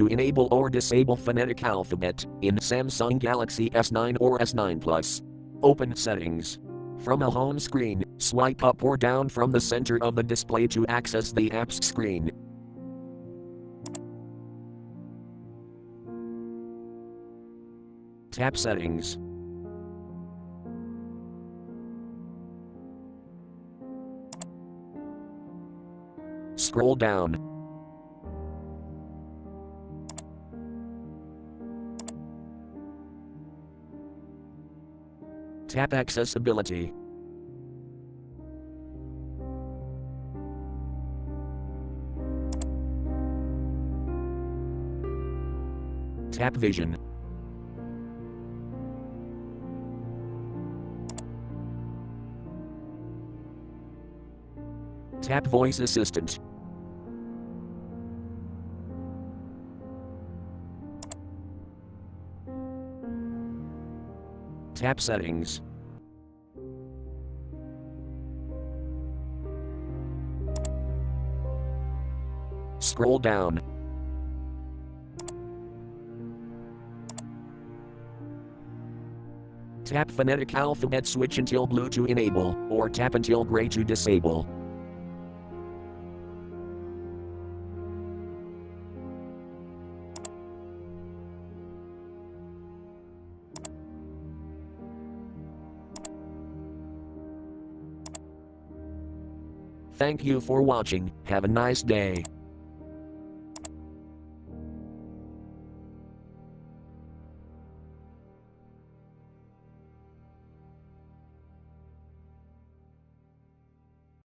to enable or disable phonetic alphabet in Samsung Galaxy S9 or S9 Plus. Open Settings. From a home screen, swipe up or down from the center of the display to access the app's screen. Tap Settings. Scroll down. Tap Accessibility. Tap Vision. Tap Voice Assistant. Tap Settings. Scroll down. Tap Phonetic Alphabet switch until blue to enable, or tap until gray to disable. Thank you for watching. Have a nice day.